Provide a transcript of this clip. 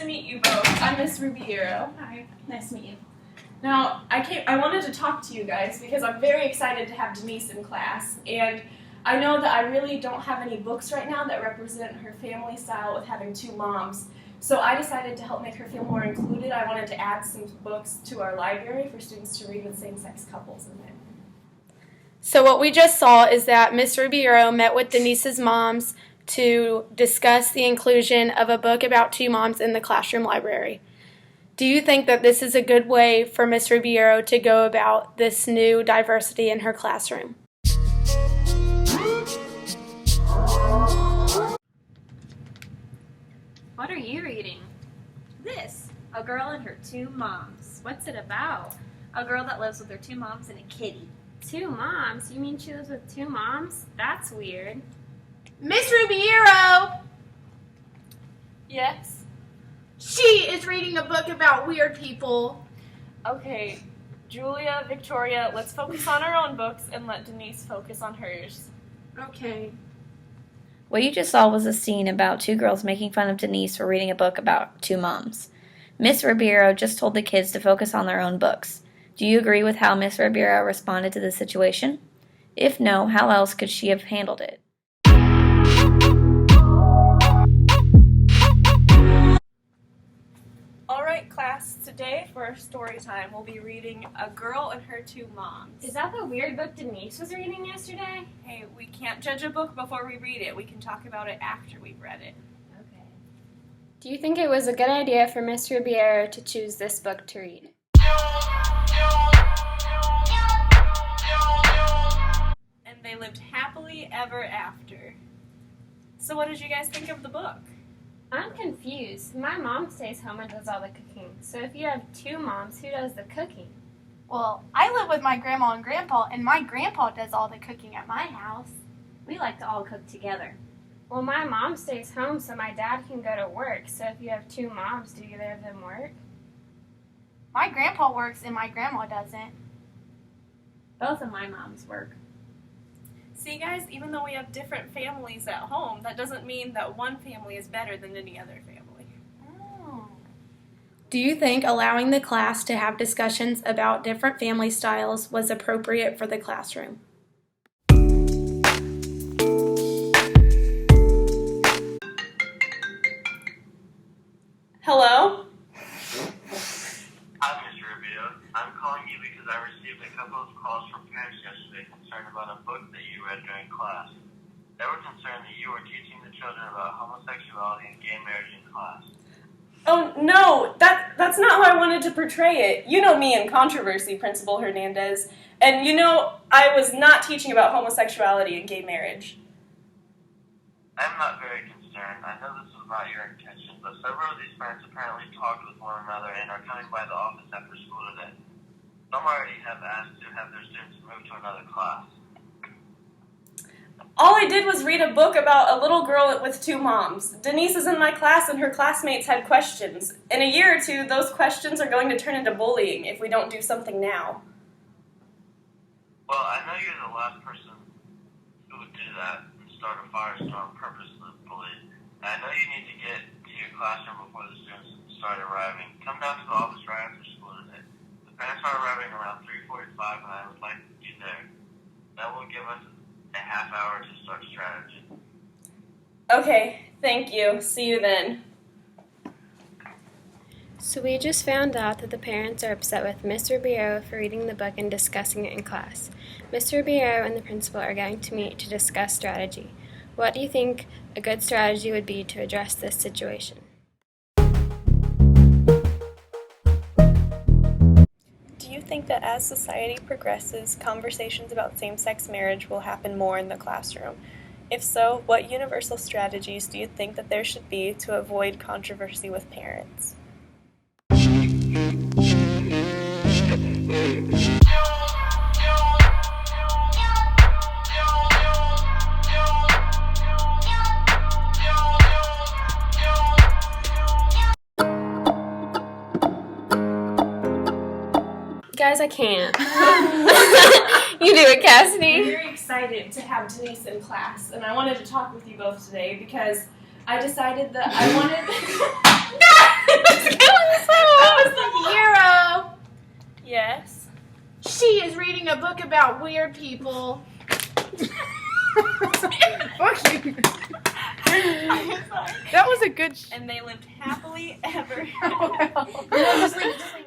to meet you both. I'm Miss Rubiero. Hi. Nice to meet you. Now, I wanted to talk to you guys because I'm very excited to have Denise in class, and I know that I really don't have any books right now that represent her family style with having two moms. So I decided to help make her feel more included. I wanted to add some books to our library for students to read with same-sex couples in it. So what we just saw is that Miss Rubiero met with Denise's moms to discuss the inclusion of a book about two moms in the classroom library. Do you think that this is a good way for Miss Rubiero to go about this new diversity in her classroom? What are you reading? This, A Girl and Her Two Moms. What's it about? A girl that lives with her two moms and a kitty. Two moms? You mean she lives with two moms? That's weird. Miss Rubiero! Yes? She is reading a book about weird people. Okay, Julia, Victoria, let's focus on our own books and let Denise focus on hers. Okay. What you just saw was a scene about two girls making fun of Denise for reading a book about two moms. Miss Ribeiro just told the kids to focus on their own books. Do you agree with how Miss Ribeiro responded to the situation? If no, how else could she have handled it? Alright class, today for our story time we'll be reading A Girl and Her Two Moms. Is that the weird book Denise was reading yesterday? Hey, we can't judge a book before we read it. We can talk about it after we've read it. Okay. Do you think it was a good idea for Miss Rubiero to choose this book to read? And they lived happily ever after. So what did you guys think of the book? I'm confused. My mom stays home and does all the cooking. So if you have two moms, who does the cooking? Well, I live with my grandma and grandpa, and my grandpa does all the cooking at my house. We like to all cook together. Well, my mom stays home so my dad can go to work. So if you have two moms, do either of them work? My grandpa works and my grandma doesn't. Both of my moms work. See guys, even though we have different families at home, that doesn't mean that one family is better than any other family. Oh. Do you think allowing the class to have discussions about different family styles was appropriate for the classroom? Hello? Hi, Mr. Rubio. I'm calling you because I received a couple of calls from parents yesterday concerned about a book that you read during class. They were concerned that you were teaching the children about homosexuality and gay marriage in class. Oh, no, that's not how I wanted to portray it. You know me and controversy, Principal Hernandez. And you know, I was not teaching about homosexuality and gay marriage. I'm not very concerned. I know this was not your intention, but several of these parents apparently talked with one another and are coming by the office after school today. Some already have asked to have their students move to another class. All I did was read a book about a little girl with two moms. Denise is in my class and her classmates had questions. In a year or two, those questions are going to turn into bullying if we don't do something now. Well, I know you're the last person who would do that and start a firestorm purposefully. And I know you need to get to your classroom before the students start arriving. Come down to the office right after school today. The parents are arriving around 3:45 and I would like you there. That will give us a half hour to start strategy. Okay, thank you. See you then. So we just found out that the parents are upset with Miss Ribeiro for reading the book and discussing it in class. Mr. Ribeiro and the principal are going to meet to discuss strategy. What do you think a good strategy would be to address this situation? Do you think that as society progresses, conversations about same-sex marriage will happen more in the classroom? If so, what universal strategies do you think that there should be to avoid controversy with parents? Guys, I can't. You do it, I'm Cassidy. very excited to have Denise in class, and I wanted to talk with you both today because I decided that I wanted... That was the hero. Yes. She is reading a book about weird people. Fuck you. That was a good. And they lived happily ever. No, just leave.